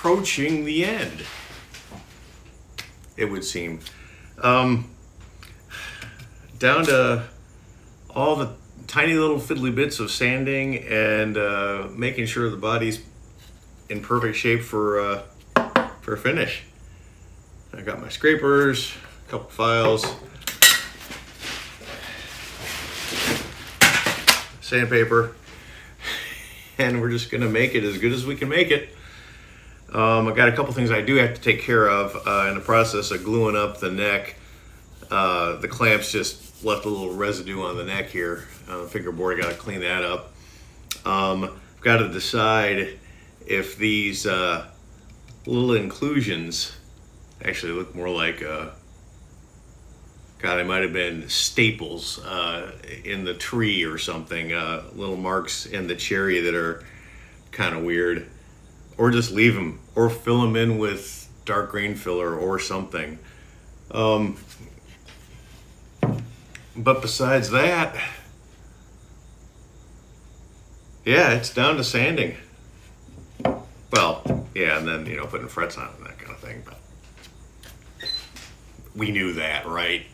approaching the end, it would seem. Down to all the tiny little fiddly bits of sanding and making sure the body's in perfect shape for finish. I got my scrapers, a couple files, sandpaper, and we're just gonna make it as good as we can make it. I got a couple things I do have to take care of in the process of gluing up the neck. The clamps just left a little residue on the neck here. Fingerboard, I gotta clean that up. I've got to decide if these little inclusions actually look more like, God, it might have been staples in the tree or something. Little marks in the cherry that are kind of weird. Or just leave them, or fill them in with dark green filler or something. But besides that, yeah, it's down to sanding. Well, yeah, and then, putting frets on it and that kind of thing, but we knew that, right?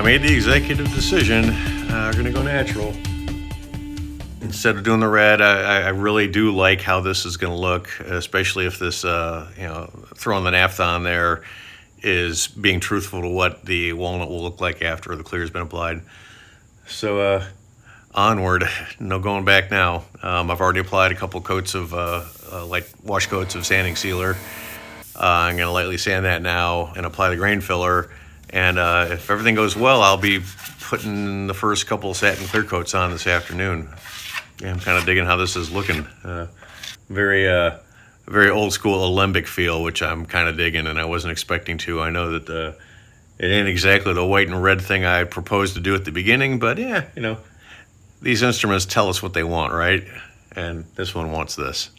I made the executive decision. We're gonna go natural. Instead of doing the red, I really do like how this is gonna look, especially if this, throwing the naphtha on there is being truthful to what the walnut will look like after the clear has been applied. So onward, no going back now. I've already applied a couple coats of light wash coats of sanding sealer. I'm going to lightly sand that now and apply the grain filler. And if everything goes well, I'll be putting the first couple satin clear coats on this afternoon. Yeah, I'm kind of digging how this is looking. Very old school alembic feel, which I'm kind of digging, and I wasn't expecting to. I know that it ain't exactly the white and red thing I proposed to do at the beginning, but yeah, these instruments tell us what they want, right? And this one wants this.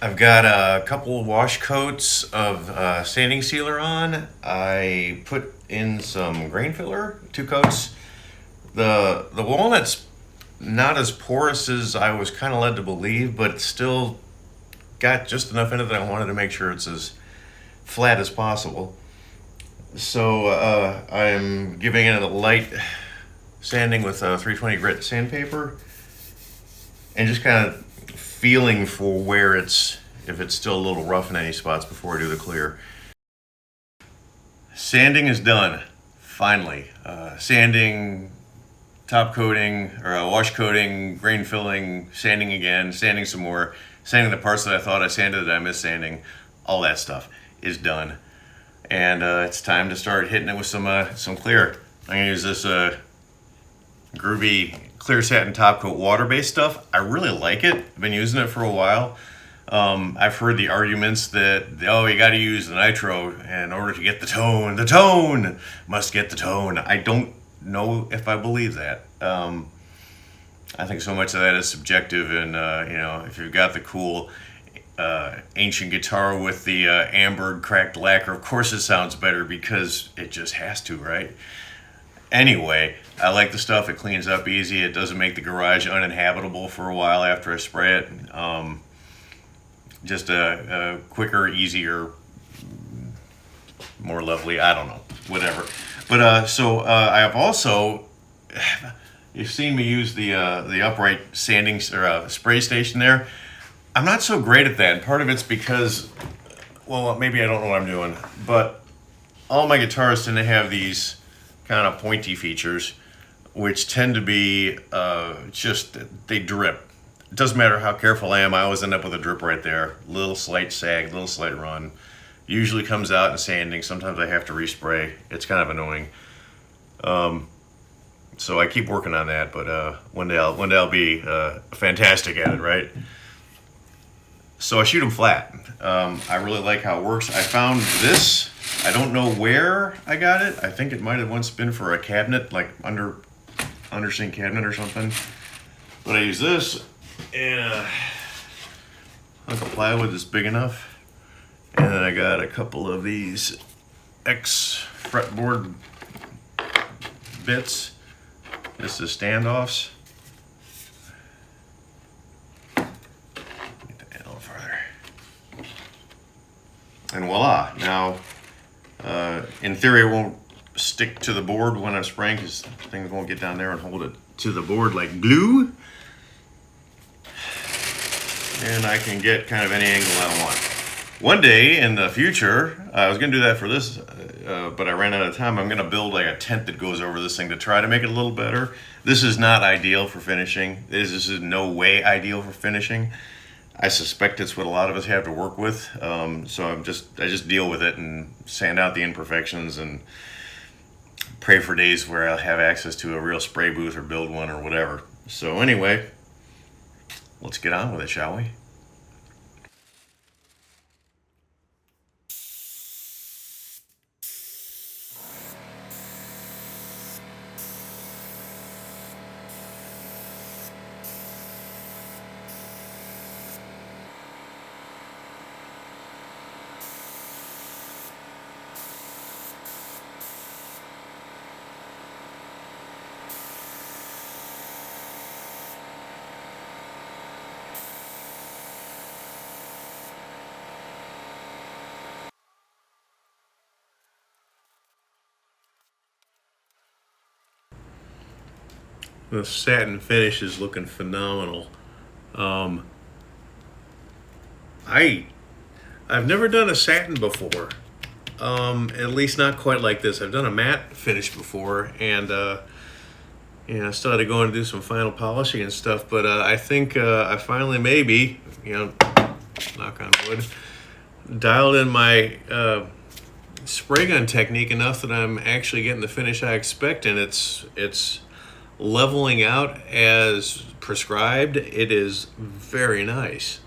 I've got a couple of wash coats of sanding sealer on. I put in some grain filler, 2 coats. The walnut's not as porous as I was kind of led to believe, but it's still got just enough in it that I wanted to make sure it's as flat as possible. So I'm giving it a light sanding with 320 grit sandpaper and just kind of feeling for where if it's still a little rough in any spots before I do the clear. Sanding is done, finally. Sanding, top coating, or wash coating, grain filling, sanding again, sanding some more, sanding the parts that I thought I sanded that I missed sanding, all that stuff is done. And it's time to start hitting it with some clear. I'm gonna use this groovy clear satin top coat water-based stuff. I really like it. I've been using it for a while. I've heard the arguments that, you got to use the nitro in order to get the tone. The tone must get the tone. I don't know if I believe that. I think so much of that is subjective, and if you've got the cool ancient guitar with the ambered cracked lacquer, of course it sounds better because it just has to, right? Anyway, I like the stuff. It cleans up easy. It doesn't make the garage uninhabitable for a while after I spray it. Just a quicker, easier, more lovely, I don't know, whatever. But so I have also, you've seen me use the upright sanding or spray station there. I'm not so great at that. And part of it's because, well, maybe I don't know what I'm doing, but all my guitars tend to have these kind of pointy features, which tend to be they drip. It doesn't matter how careful I am, I always end up with a drip right there. Little slight sag, little slight run. Usually comes out in sanding. Sometimes I have to respray. It's kind of annoying. So I keep working on that, but one day I'll be fantastic at it, right? So I shoot them flat. I really like how it works. I found this. I don't know where I got it. I think it might have once been for a cabinet, like under sink cabinet or something. But I use this and a hunk of plywood that's big enough. And then I got a couple of these X fretboard bits. This is standoffs. Get that a little farther. And voila. Now, in theory, it won't stick to the board when I'm spraying because things won't get down there and hold it to the board like glue. And I can get kind of any angle I want. One day in the future, I was going to do that for this, but I ran out of time. I'm going to build like a tent that goes over this thing to try to make it a little better. This is not ideal for finishing. This is no way ideal for finishing. I suspect it's what a lot of us have to work with. So I just deal with it and sand out the imperfections and pray for days where I'll have access to a real spray booth or build one or whatever. So anyway, let's get on with it, shall we? The satin finish is looking phenomenal. Um, I've never done a satin before. At least not quite like this. I've done a matte finish before, and I still had to go and do some final polishing and stuff. But I think I finally maybe, knock on wood, dialed in my spray gun technique enough that I'm actually getting the finish I expect, and it's leveling out as prescribed. It is very nice.